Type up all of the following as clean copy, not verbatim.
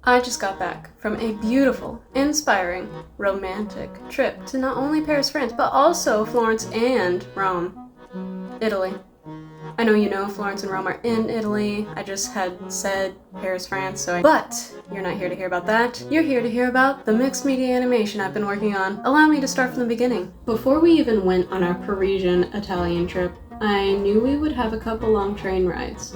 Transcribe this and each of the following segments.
I just got back from a beautiful, inspiring, romantic trip to not only Paris, France, but also Florence and Rome, Italy. I know you know Florence and Rome are in Italy. I just had said Paris, France, But you're not here to hear about that. You're here to hear about the mixed media animation I've been working on. Allow me to start from the beginning. Before we even went on our Parisian Italian trip, I knew we would have a couple long train rides.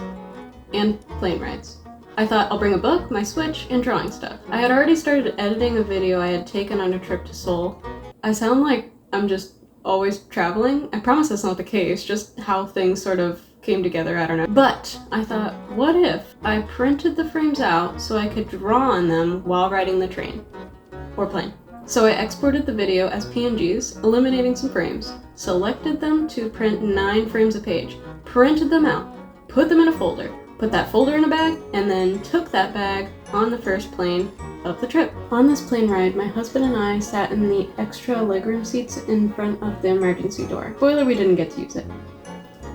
And plane rides. I thought I'll bring a book, my Switch, and drawing stuff. I had already started editing a video I had taken on a trip to Seoul. I sound like I'm just always traveling. I promise that's not the case, just how things sort of came together, I don't know. But I thought, what if I printed the frames out so I could draw on them while riding the train? Or plane. So I exported the video as PNGs, eliminating some frames, selected them to print 9 frames a page, printed them out, put them in a folder, put that folder in a bag, and then took that bag on the first plane of the trip. On this plane ride, my husband and I sat in the extra legroom seats in front of the emergency door. Spoiler, we didn't get to use it.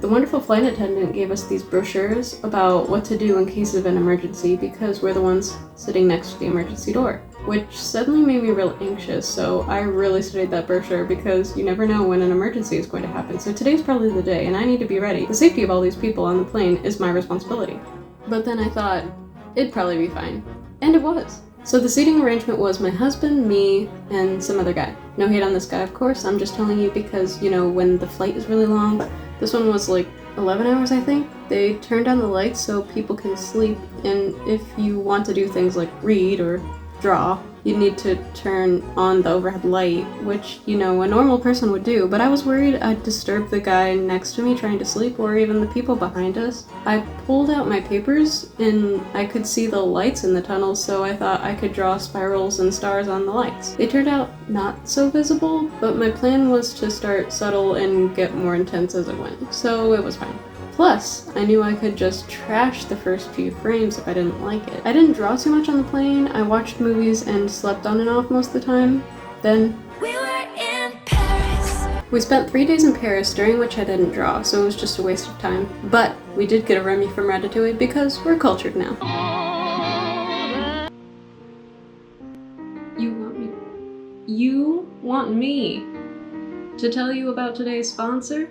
The wonderful flight attendant gave us these brochures about what to do in case of an emergency because we're the ones sitting next to the emergency door, which suddenly made me real anxious, so I really studied that brochure because you never know when an emergency is going to happen. So today's probably the day, and I need to be ready. The safety of all these people on the plane is my responsibility. But then I thought, it'd probably be fine. And it was. So the seating arrangement was my husband, me, and some other guy. No hate on this guy, of course. I'm just telling you because, you know, when the flight is really long, this one was like 11 hours, I think. They turn down the lights so people can sleep, and if you want to do things like read or draw, you need to turn on the overhead light, which, you know, a normal person would do, but I was worried I'd disturb the guy next to me trying to sleep or even the people behind us. I pulled out my papers and I could see the lights in the tunnel, so I thought I could draw spirals and stars on the lights. They turned out not so visible, but my plan was to start subtle and get more intense as it went, so it was fine. Plus, I knew I could just trash the first few frames if I didn't like it. I didn't draw too much on the plane, I watched movies and slept on and off most of the time. Then we were in Paris. We spent 3 days in Paris, during which I didn't draw, so it was just a waste of time. But we did get a Remy from Ratatouille because we're cultured now. You want me to tell you about today's sponsor?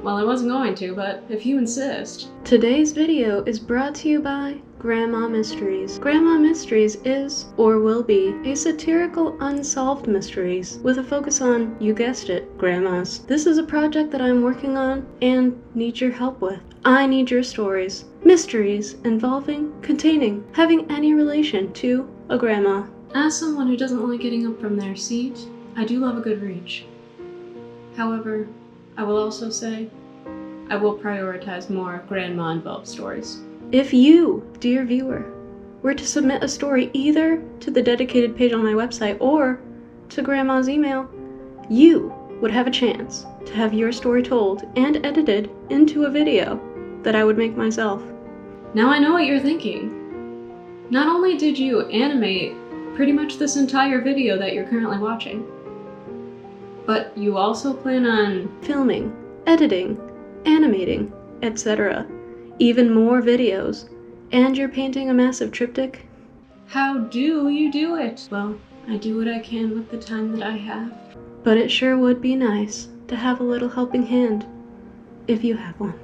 Well, I wasn't going to, but if you insist. Today's video is brought to you by Grandma Mysteries. Grandma Mysteries is, or will be, a satirical unsolved mysteries with a focus on, you guessed it, grandmas. This is a project that I'm working on and need your help with. I need your stories. Mysteries involving, containing, having any relation to a grandma. As someone who doesn't like getting up from their seat, I do love a good reach. However, I will also say, I will prioritize more grandma-involved stories. If you, dear viewer, were to submit a story either to the dedicated page on my website or to Grandma's email, you would have a chance to have your story told and edited into a video that I would make myself. Now I know what you're thinking. Not only did you animate pretty much this entire video that you're currently watching, but you also plan on filming, editing, animating, etc. Even more videos, and you're painting a massive triptych? How do you do it? Well, I do what I can with the time that I have. But it sure would be nice to have a little helping hand, if you have one.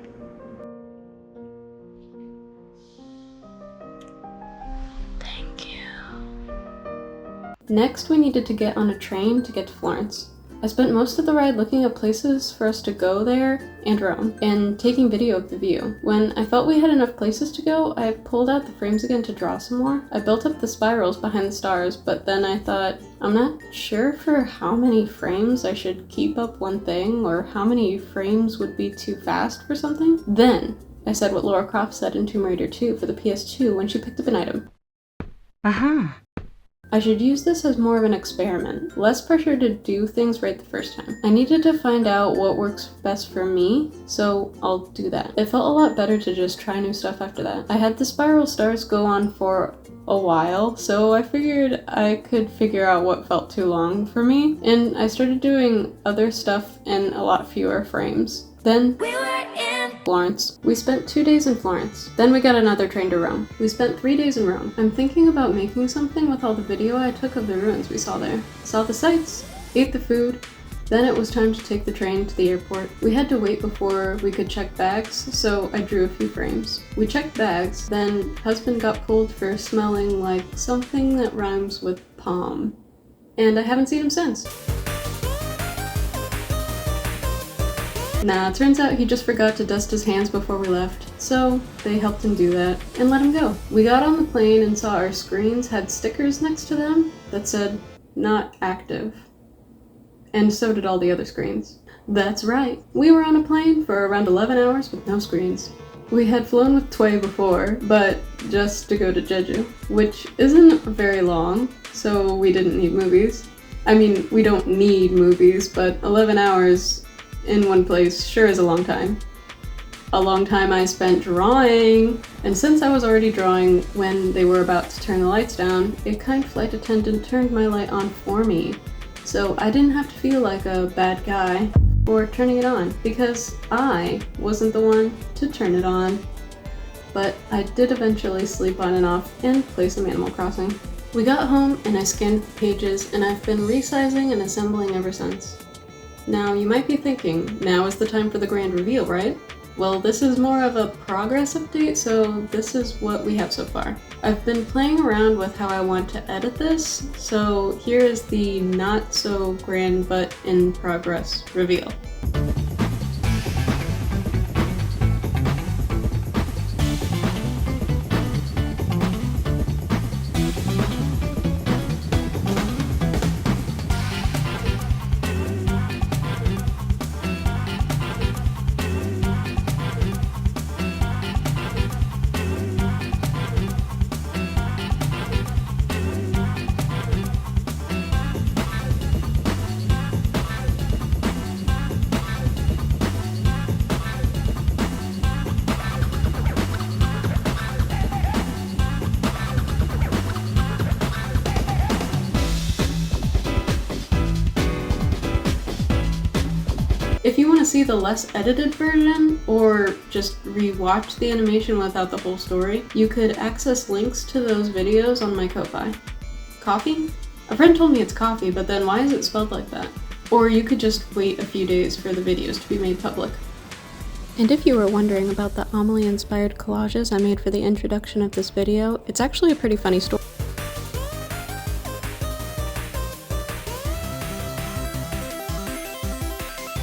Thank you. Next, we needed to get on a train to get to Florence. I spent most of the ride looking at places for us to go there and Rome, and taking video of the view. When I felt we had enough places to go, I pulled out the frames again to draw some more. I built up the spirals behind the stars, but then I thought, I'm not sure for how many frames I should keep up one thing, or how many frames would be too fast for something. Then I said what Lara Croft said in Tomb Raider 2 for the PS2 when she picked up an item. Aha! I should use this as more of an experiment, less pressure to do things right the first time. I needed to find out what works best for me, so I'll do that. It felt a lot better to just try new stuff after that. I had the spiral stars go on for a while, so I figured I could figure out what felt too long for me, and I started doing other stuff in a lot fewer frames. Then Florence. We spent 2 days in Florence. Then we got another train to Rome. We spent 3 days in Rome. I'm thinking about making something with all the video I took of the ruins we saw there. Saw the sights, ate the food, then it was time to take the train to the airport. We had to wait before we could check bags, so I drew a few frames. We checked bags, then husband got pulled for smelling like something that rhymes with palm. And I haven't seen him since. Nah, turns out he just forgot to dust his hands before we left, so they helped him do that and let him go. We got on the plane and saw our screens had stickers next to them that said, "Not active." And so did all the other screens. That's right, we were on a plane for around 11 hours with no screens. We had flown with Tway before, but just to go to Jeju, which isn't very long, so we didn't need movies. I mean, we don't need movies, but 11 hours in one place sure is a long time. A long time I spent drawing, and since I was already drawing when they were about to turn the lights down, a kind flight attendant turned my light on for me. So I didn't have to feel like a bad guy for turning it on, because I wasn't the one to turn it on. But I did eventually sleep on and off and play some Animal Crossing. We got home and I scanned the pages, and I've been resizing and assembling ever since. Now you might be thinking, now is the time for the grand reveal, right? Well, this is more of a progress update, so this is what we have so far. I've been playing around with how I want to edit this, so here is the not so grand but in progress reveal. If you want to see the less edited version, or just re-watch the animation without the whole story, you could access links to those videos on my Ko-Fi. Coffee? A friend told me it's coffee, but then why is it spelled like that? Or you could just wait a few days for the videos to be made public. And if you were wondering about the Amelie-inspired collages I made for the introduction of this video, it's actually a pretty funny story.